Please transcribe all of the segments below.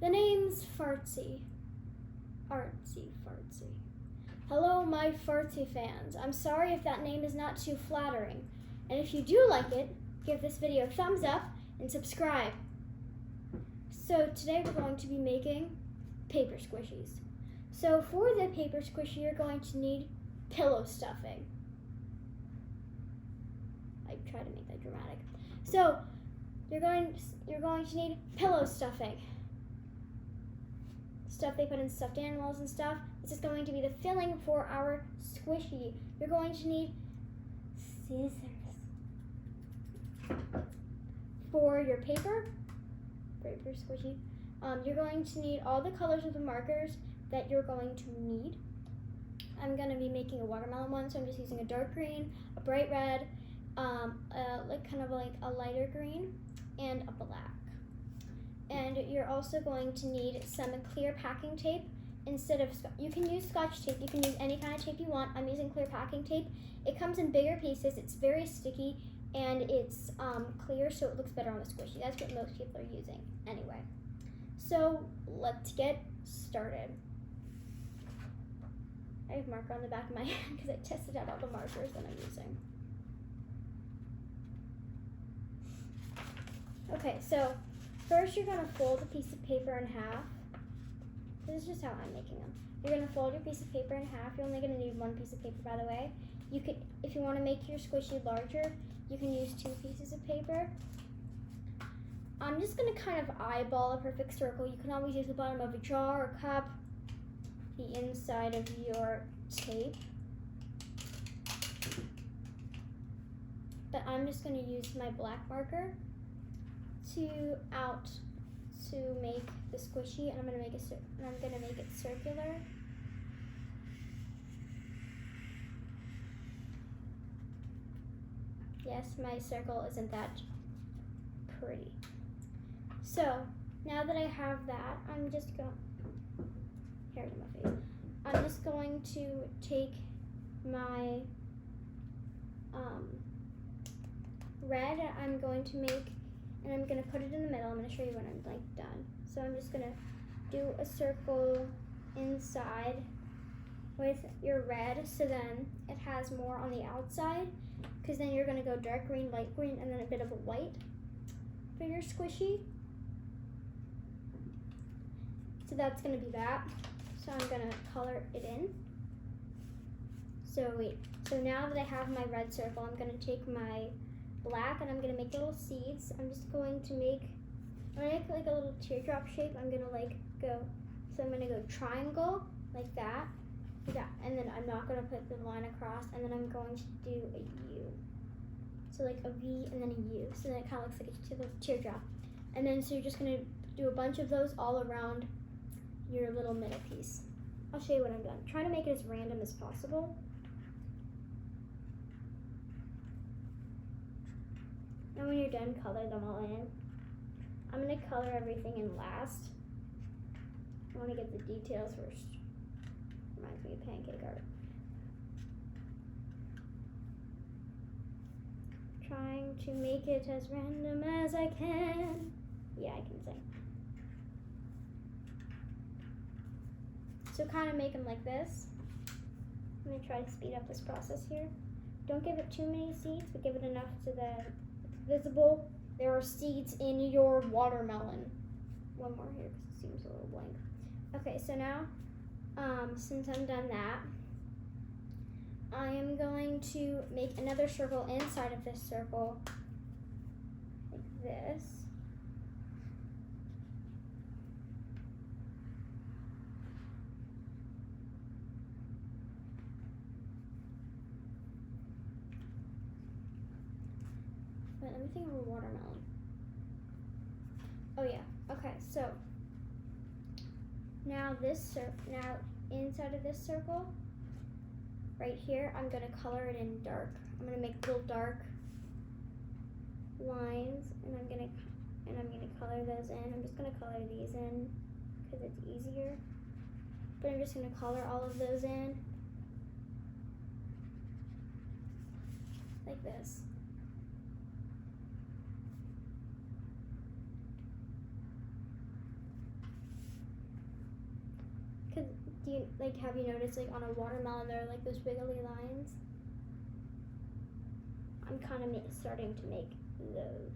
The name's Fartsy. Artsy Fartsy. Hello, my Fartsy fans. I'm sorry if that name is not too flattering. And if you do like it, give this video a thumbs up and subscribe. So today we're going to be making paper squishies. So for the paper squishy, you're going to need pillow stuffing. I try to make that dramatic. So you're going to need pillow stuffing. Stuff they put in stuffed animals and stuff. This is going to be the filling for our squishy. You're going to need scissors. For your paper squishy, you're going to need all the colors of the markers that you're going to need. I'm going to be making a watermelon one, so I'm just using a dark green, a bright red, kind of like a lighter green, and a black. And you're also going to need some clear packing tape. Instead of, you can use Scotch tape, you can use any kind of tape you want. I'm using clear packing tape. It comes in bigger pieces, it's very sticky, and it's clear, so it looks better on the squishy. That's what most people are using anyway. So let's get started. I have marker on the back of my hand because I tested out all the markers that I'm using. Okay, so first you're gonna fold a piece of paper in half. This is just how I'm making them. You're gonna fold your piece of paper in half. You're only gonna need one piece of paper, by the way. You could, if you wanna make your squishy larger, you can use 2 pieces of paper. I'm just gonna kind of eyeball a perfect circle. You can always use the bottom of a jar or cup, the inside of your tape. But I'm just gonna use my black marker to make the squishy, and I'm gonna make it circular. Yes, my circle isn't that pretty. So now that I have that, I'm just going to take my red I'm going to make, and I'm going to put it in the middle. I'm going to show you when I'm done. So I'm just going to do a circle inside with your red, so then it has more on the outside, because then you're going to go dark green, light green, and then a bit of a white for your squishy. So that's going to be that. So I'm going to color it in. So now that I have my red circle, I'm going to take my black and I'm going to make little seeds. I'm just going to make like a little teardrop shape. I'm going to so I'm going to go triangle like that. Yeah, and then I'm not going to put the line across, and then I'm going to do a U. So like a V and then a U. So then it kind of looks like a teardrop. And then so you're just going to do a bunch of those all around your little middle piece. I'll show you when I'm done. Try to make it as random as possible. And when you're done, color them all in. I'm going to color everything in last. I want to get the details first. Reminds me of pancake art. Trying to make it as random as I can. Yeah, I can sing. So kind of make them like this. I'm going to try to speed up this process here. Don't give it too many seeds, but give it enough so that it's visible. There are seeds in your watermelon. One more here because it seems a little blank. Okay, so now, since I'm done that, I am going to make another circle inside of this circle, like this. Wait, let me think of a watermelon. Oh yeah, okay, so now inside of this circle, right here, I'm gonna color it in dark. I'm gonna make little dark lines, and I'm gonna color those in. I'm just gonna color these in because it's easier. But I'm just gonna color all of those in like this. have you noticed like on a watermelon there are like those wiggly lines? I'm kind of starting to make those.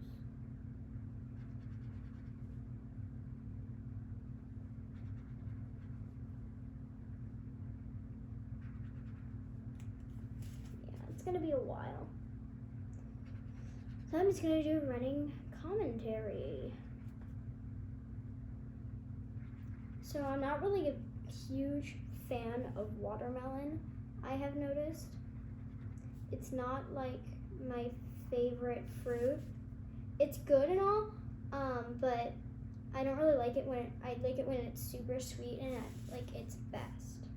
Yeah, it's gonna be a while. So I'm just gonna do running commentary. So I'm not really a huge fan of watermelon, I have noticed. It's not like my favorite fruit. It's good and all, but I don't really like it when I like it when it's super sweet and at like its best.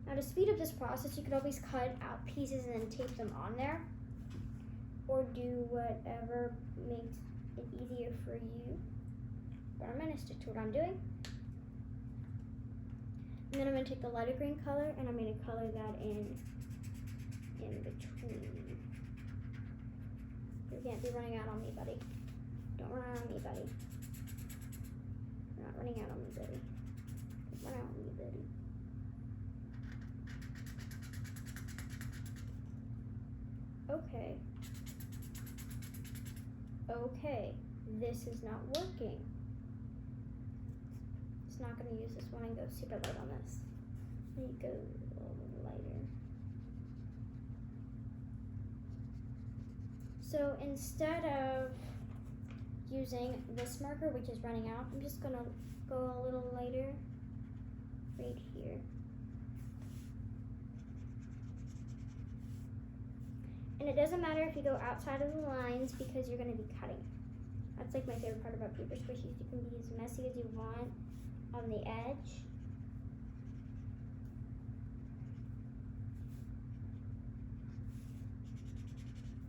Now to speed up this process, you could always cut out pieces and then tape them on there, or do whatever makes it easier for you. But I'm gonna stick to what I'm doing. And then I'm gonna take the lighter green color and I'm gonna color that in between. You can't be running out on me, buddy. Don't run out on me, buddy. You're not running out on me, buddy. Don't run out on me, buddy. Okay. Okay, this is not working. It's not gonna use this one and go super light on this. Let me go a little lighter. So instead of using this marker, which is running out, I'm just gonna go a little lighter right here. And it doesn't matter if you go outside of the lines because you're going to be cutting. That's like my favorite part about paper squishies. You can be as messy as you want on the edge.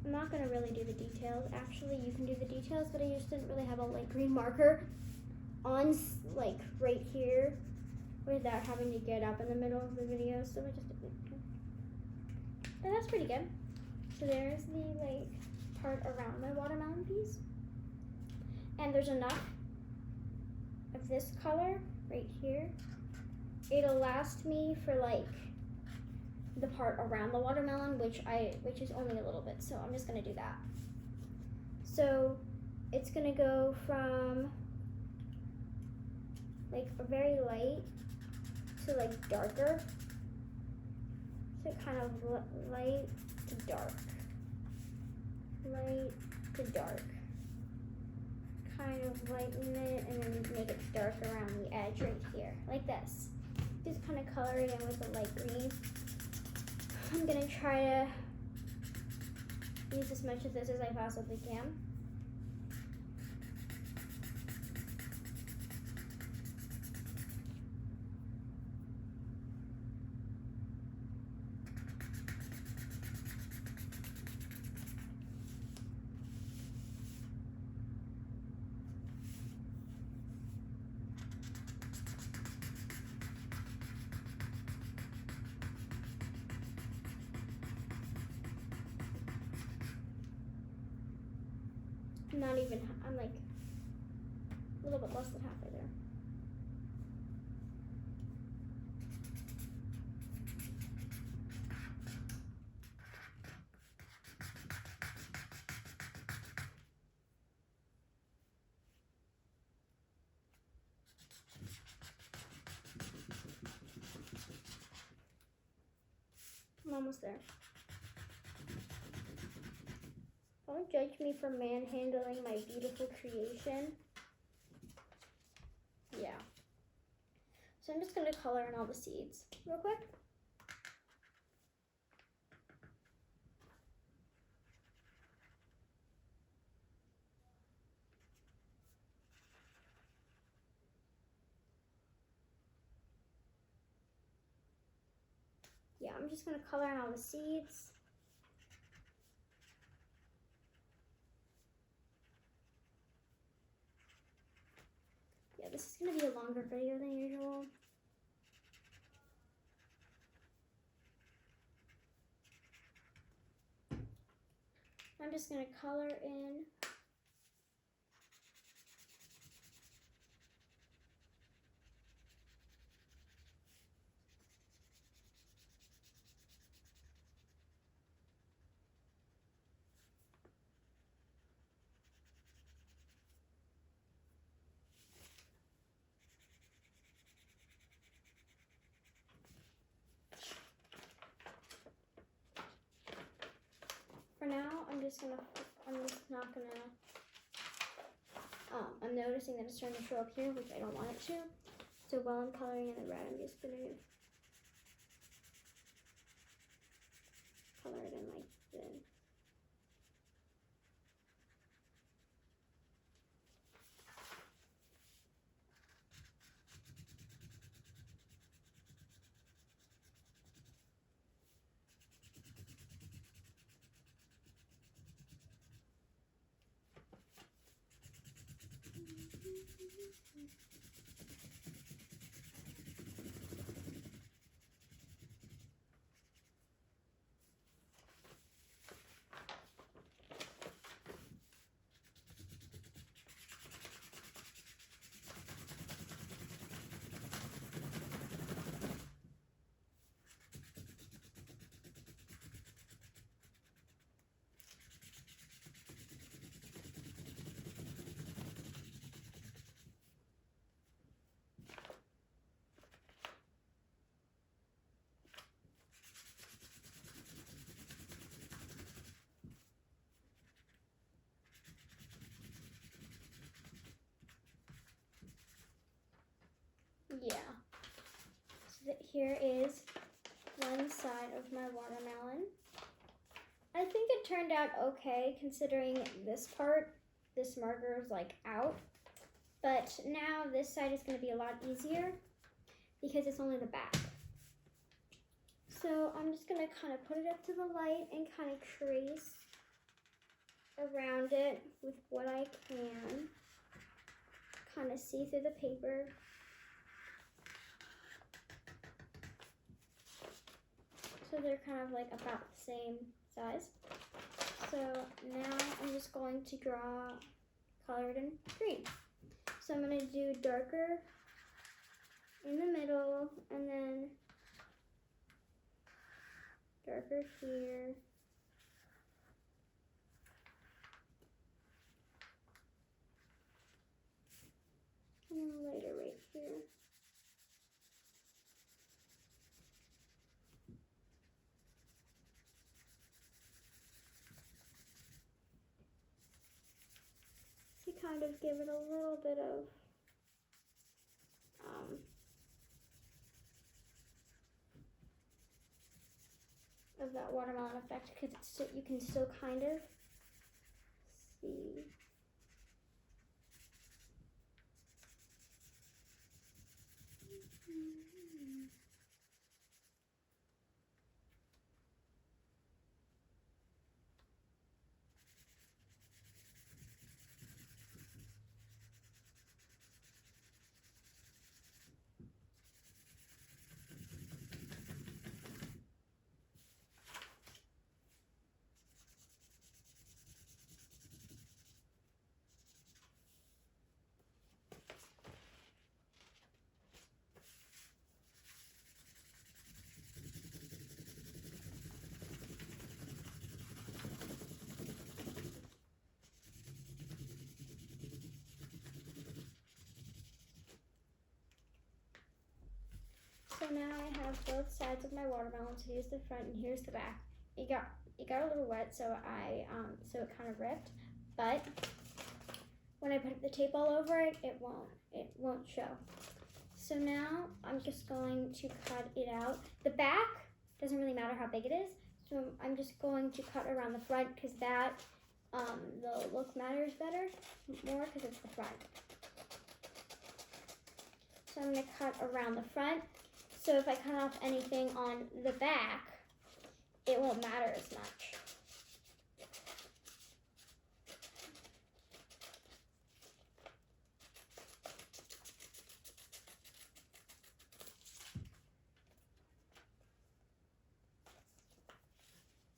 I'm not going to really do the details. Actually, you can do the details, but I just didn't really have a light green marker on like right here without having to get up in the middle of the video. So I just did it. But that's pretty good. So there's the like part around my watermelon piece. And there's enough of this color right here. It'll last me for like the part around the watermelon, which is only a little bit. So I'm just gonna do that. So it's gonna go from like a very light to like darker. So kind of light to dark. Light to dark. Kind of lighten it and then make it dark around the edge right here, like this. Just kind of color it in with the light green. I'm gonna try to use as much of this as I possibly can. Not even, I'm like a little bit less than halfway there. I'm almost there. Don't judge me for manhandling my beautiful creation. Yeah. So I'm just going to color in all the seeds real quick. Yeah, I'm just going to color in all the seeds. Yeah, this is going to be a longer video than usual. I'm just going to color in just not gonna, I'm noticing that it's starting to show up here, which I don't want it to. So while I'm coloring in the red, I'm just gonna color it in like this. Yeah. So here is one side of my watermelon. I think it turned out okay considering this part, this marker is like out. But now this side is going to be a lot easier because it's only the back. So I'm just going to kind of put it up to the light and kind of trace around it with what I can. Kind of see through the paper. So they're kind of like about the same size. So now I'm just going to color it in green. So I'm going to do darker in the middle and then darker here. And then lighter right here. To kind of give it a little bit of that watermelon effect, because you can still kind of see. So now I have both sides of my watermelon. So here's the front and here's the back. It got a little wet, so so it kind of ripped. But when I put the tape all over it, it won't show. So now I'm just going to cut it out. The back doesn't really matter how big it is. So I'm just going to cut around the front because that the look matters more because it's the front. So I'm going to cut around the front. So if I cut off anything on the back, it won't matter as much.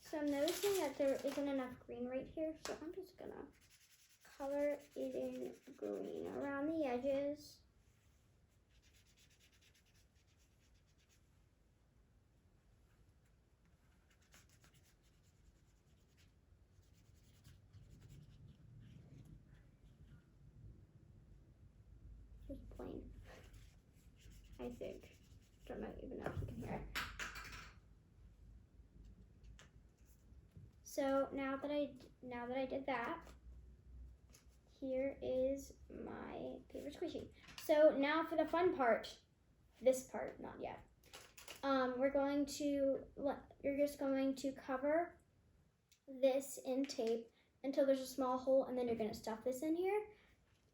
So I'm noticing that there isn't enough green right here, so I'm just gonna color it in green around the edges. Just plain, I think. Don't know even know if you can hear it. So now that I did that, here is my paper squishy. So now for the fun part. This part, not yet. You're just going to cover this in tape until there's a small hole, and then you're going to stuff this in here.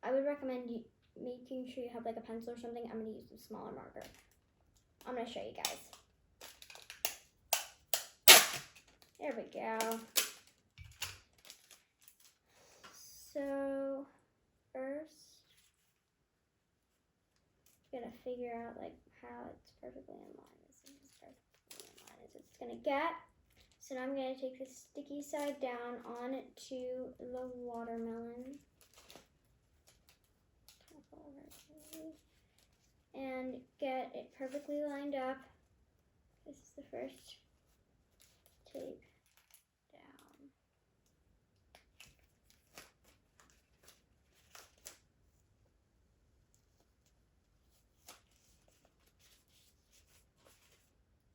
I would recommend making sure you have like a pencil or something. I'm going to use a smaller marker. I'm going to show you guys. There we go. So first, I'm going to figure out like how it's perfectly in line. This is as perfectly in line as it's going to get. So now I'm going to take the sticky side down onto the watermelon. And get it perfectly lined up. This is the first tape down.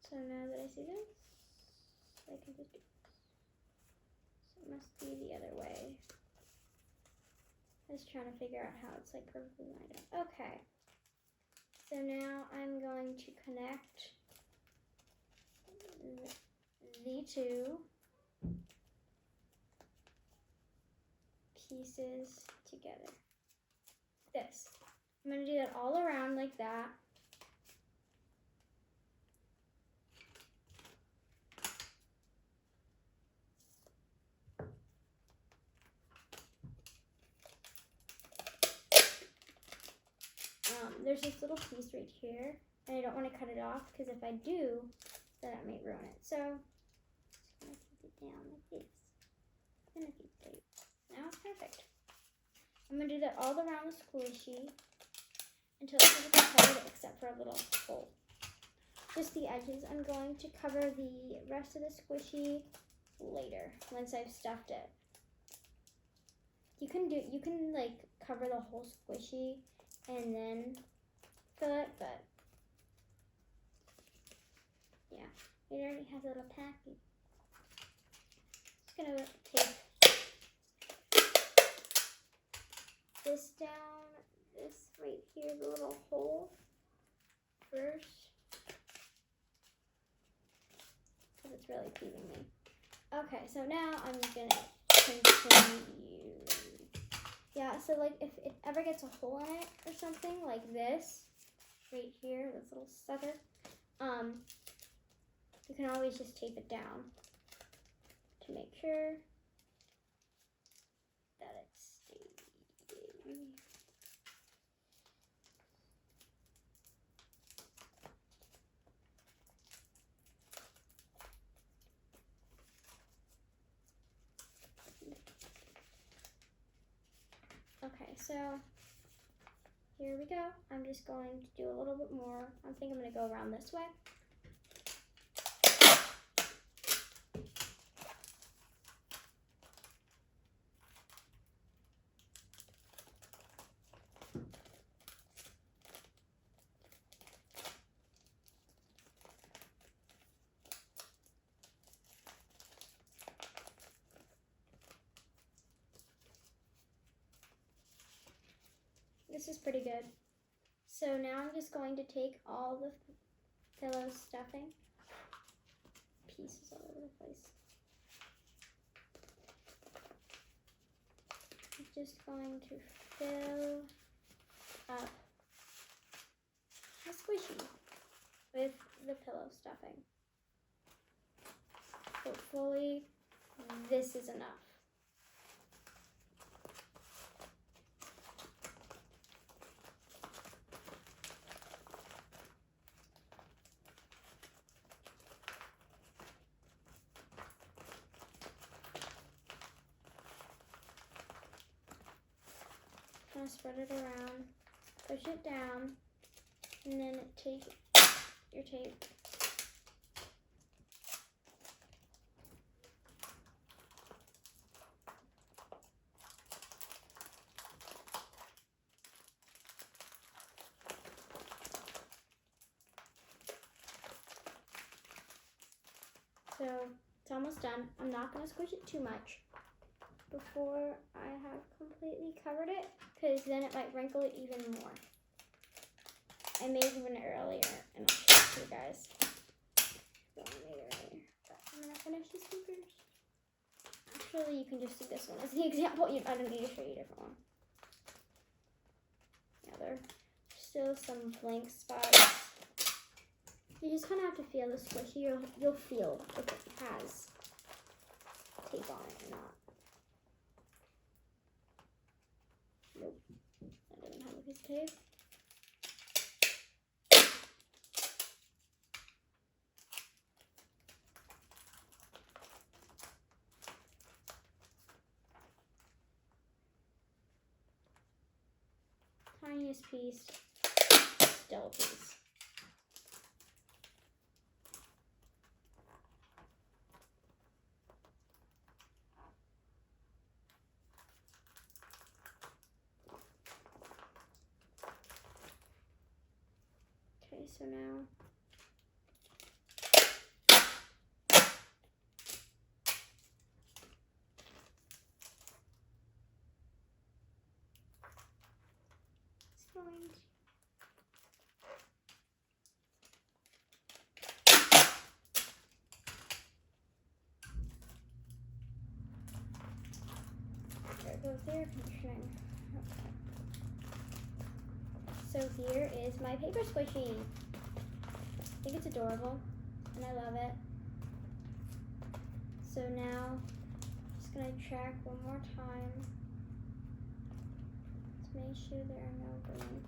So now that I see this, I can just do this. So it must be the other way. I was trying to figure out how it's like perfectly lined up. Okay. So now I'm going to connect the two pieces together. This. I'm going to do that all around like that. There's this little piece right here, and I don't want to cut it off because if I do, then it may ruin it. So I'm just going to keep it down like this. And a few tape. Now it's perfect. I'm going to do that all around the squishy until it's perfectly covered except for a little hole. Just the edges. I'm going to cover the rest of the squishy later once I've stuffed it. You can like cover the whole squishy and then fill it, but yeah, it already has a little package. Just gonna take this down, this right here, the little hole first, because it's really peeving me. Okay, so now I'm gonna continue. Yeah, so like if it ever gets a hole in it or something like this, right here, this little sucker, you can always just tape it down to make sure that it stays. Okay, so here we go. I'm just going to do a little bit more. I think I'm going to go around this way. This is pretty good. So now I'm just going to take all the pillow stuffing, pieces all over the place. I'm just going to fill up the squishy with the pillow stuffing. Hopefully this is enough. Spread it around, push it down, and then take your tape. So It's almost done. I'm not going to squish it too much before I have completely covered it, because then it might wrinkle it even more. I made one earlier, and I'll show it to you guys. So I made it earlier, but I'm going to finish this one first. Actually, you can just see this one as the example. I don't need to show you a different one. Yeah, there are still some blank spots. You just kind of have to feel the squishy. You'll feel if it has tape on it or not. Nope, that doesn't have a piece of tape. Tiniest piece, still a piece. Okay, so now it's going to there goes the air conditioning. Okay. So here is my paper squishy. I think it's adorable, and I love it. So now, I'm just gonna check one more time. Let's make sure there are no blank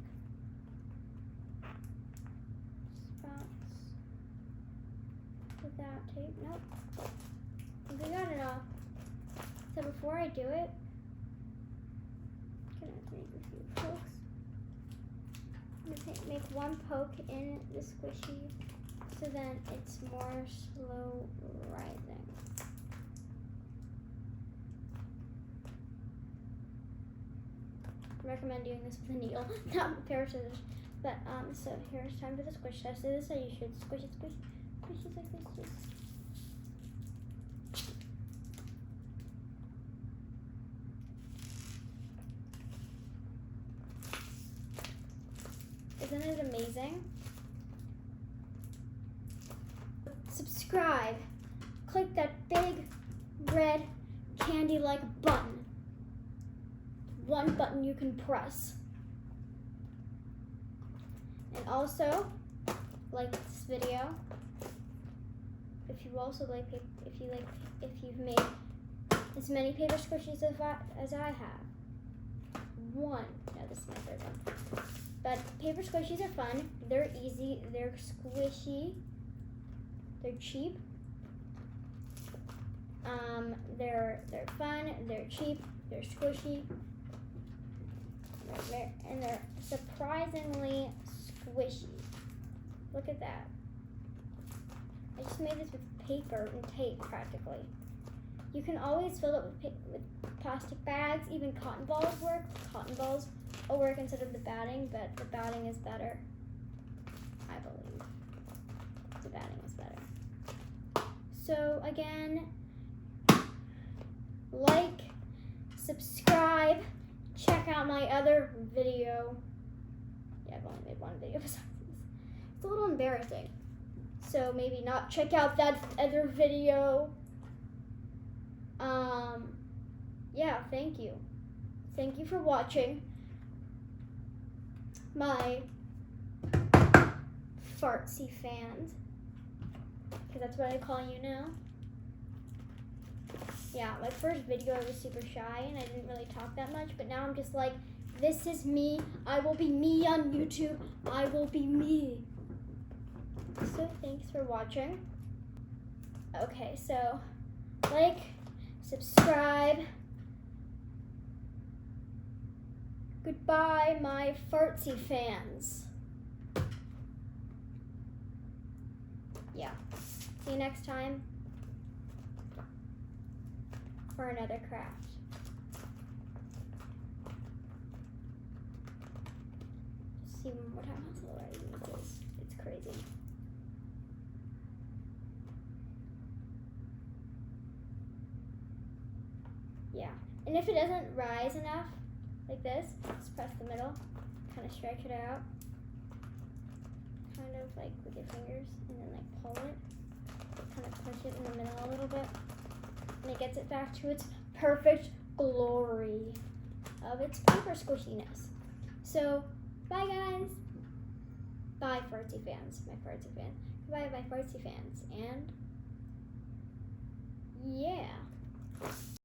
spots without tape. Nope. I think we got it all. So before I do it, I'm gonna make a few pokes. I'm gonna make one poke in the squishy so then it's more slow rising. I recommend doing this with a needle, not with a pair of scissors. But so here's time for the squish test. So this is how you should squish it, squish it like this. Just isn't it amazing? Subscribe. Click that big red candy-like button. One button you can press. And also, like this video. If you've made as many paper squishies as I have. No, this is my third one. But paper squishies are fun. They're easy. They're squishy. They're cheap. They're fun. They're cheap. They're squishy. And they're surprisingly squishy. Look at that. I just made this with paper and tape practically. You can always fill it with plastic bags. Even cotton balls work. Cotton balls will work instead of the batting, but the batting is better. I believe. The batting is better. So again, like, subscribe, check out my other video. Yeah, I've only made one video besides this. It's a little embarrassing. So maybe not check out that other video. Yeah, thank you. Thank you for watching my fartsy fans, because that's what I call you now. Yeah, my first video I was super shy and I didn't really talk that much, but now I'm just like, this is me. I will be me on YouTube. I will be me. So thanks for watching. Okay, so like, subscribe. Goodbye, my fartsy fans. Yeah. See you next time for another craft. Just see one more time how slow rising this is. It's crazy. Yeah. And if it doesn't rise enough, like this, just press the middle, kind of stretch it out, kind of like with your fingers, and then like pull it, kind of push it in the middle a little bit, and it gets it back to its perfect glory of its paper squishiness. So, bye guys. Bye fartsy fans, my fartsy fans. Goodbye my fartsy fans, and yeah.